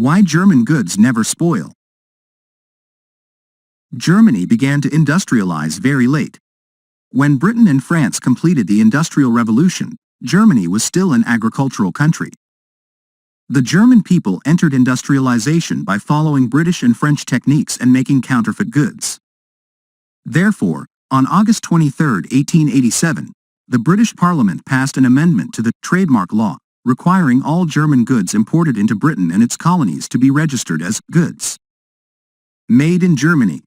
Why German goods never spoil. Germany began to industrialize very late. When Britain and France completed the Industrial Revolution, Germany was still an agricultural country. The German people entered industrialization by following British and French techniques and making counterfeit goods. Therefore, on August 23, 1887, the British Parliament passed an amendment to the trademark law, requiring all German goods imported into Britain and its colonies to be registered as goods. Made in Germany.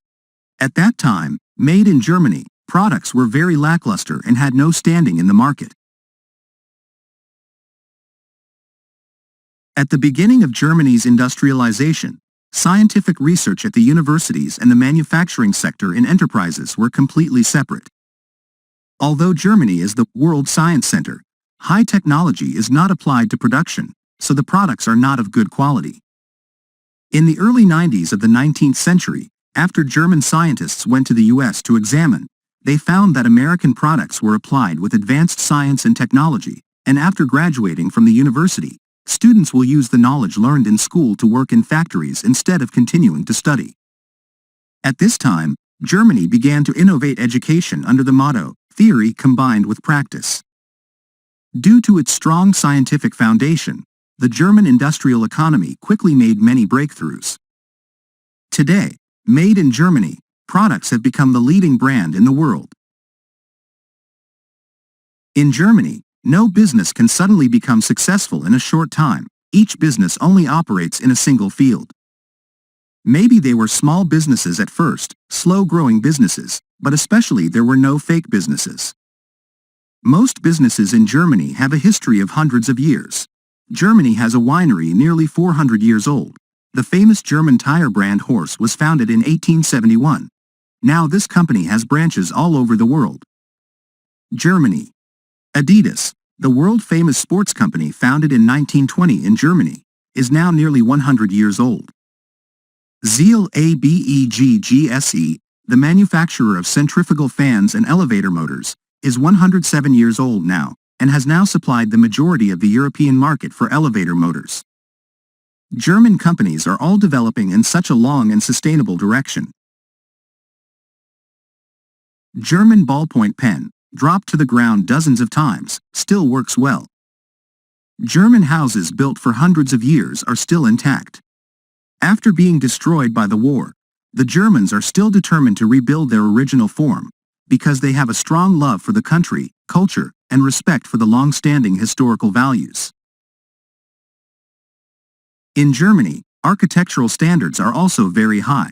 At that time, made in Germany products were very lackluster and had no standing in the market. At the beginning of Germany's industrialization, scientific research at the universities and the manufacturing sector in enterprises were completely separate. Although Germany is the world science center, high technology is not applied to production, so the products are not of good quality. In the early 90s of the 19th century, after German scientists went to the US to examine, they found that American products were applied with advanced science and technology, and after graduating from the university, students will use the knowledge learned in school to work in factories instead of continuing to study. At this time, Germany began to innovate education under the motto, theory combined with practice. Due to its strong scientific foundation, the German industrial economy quickly made many breakthroughs. Today, made in Germany, products have become the leading brand in the world. In Germany, no business can suddenly become successful in a short time. Each business only operates in a single field. Maybe they were small businesses at first, slow-growing businesses, but especially there were no fake businesses. Most businesses in Germany have a history of hundreds of years. Germany has a winery nearly 400 years old. The famous German tire brand Horse was founded in 1871. Now this company has branches all over the world. Germany. Adidas, the world-famous sports company founded in 1920 in Germany, is now nearly 100 years old. Zeil ABEGGSE, the manufacturer of centrifugal fans and elevator motors, is 107 years old now, and has now supplied the majority of the European market for elevator motors. German companies are all developing in such a long and sustainable direction. German ballpoint pen, dropped to the ground dozens of times, still works well. German houses built for hundreds of years are still intact. After being destroyed by the war, the Germans are still determined to rebuild their original form, because they have a strong love for the country, culture, and respect for the long-standing historical values. In Germany, architectural standards are also very high.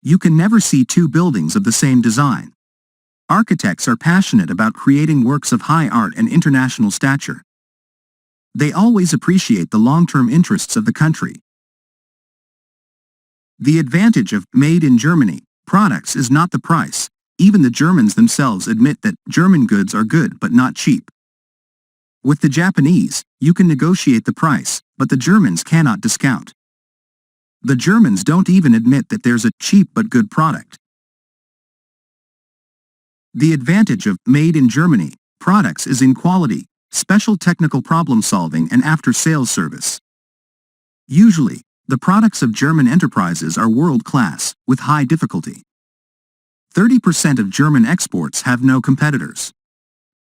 You can never see two buildings of the same design. Architects are passionate about creating works of high art and international stature. They always appreciate the long-term interests of the country. The advantage of made in Germany products is not the price. Even the Germans themselves admit that German goods are good but not cheap. With the Japanese, you can negotiate the price, but the Germans cannot discount. The Germans don't even admit that there's a cheap but good product. The advantage of made in Germany products is in quality, special technical problem solving and after-sales service. Usually, the products of German enterprises are world-class, with high difficulty. 30% of German exports have no competitors.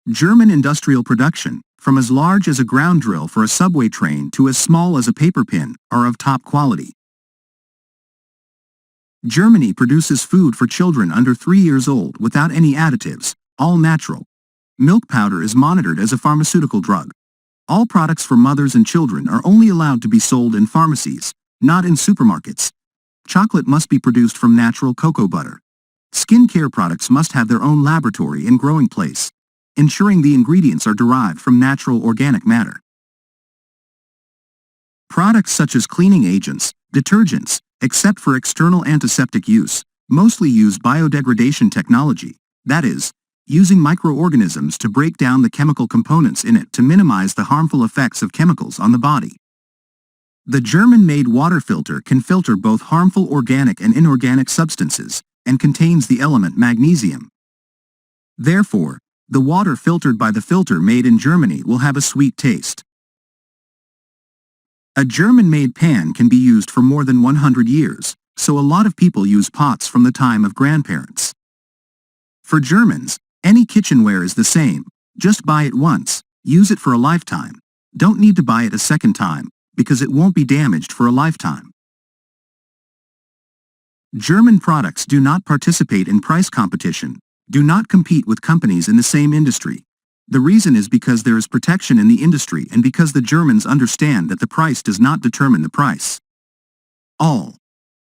German industrial production, from as large as a ground drill for a subway train to as small as a paper pin, are of top quality. Germany produces food for children under 3 years old without any additives, all natural. Milk powder is monitored as a pharmaceutical drug. All products for mothers and children are only allowed to be sold in pharmacies, not in supermarkets. Chocolate must be produced from natural cocoa butter. Skincare products must have their own laboratory and growing place, ensuring the ingredients are derived from natural organic matter. Products such as cleaning agents, detergents, except for external antiseptic use, mostly use biodegradation technology, that is, using microorganisms to break down the chemical components in it to minimize the harmful effects of chemicals on the body. The German-made water filter can filter both harmful organic and inorganic substances, and contains the element magnesium. Therefore, the water filtered by the filter made in Germany will have a sweet taste. A German-made pan can be used for more than 100 years, so a lot of people use pots from the time of grandparents. For Germans, any kitchenware is the same. Just buy it once, use it for a lifetime. Don't need to buy it a second time, because it won't be damaged for a lifetime. German products do not participate in price competition, do not compete with companies in the same industry. The reason is because there is protection in the industry and because the Germans understand that the price does not determine the price.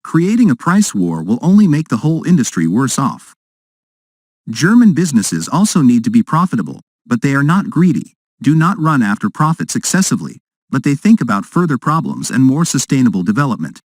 Creating a price war will only make the whole industry worse off. German businesses also need to be profitable, but they are not greedy, do not run after profits excessively, but they think about further problems and more sustainable development.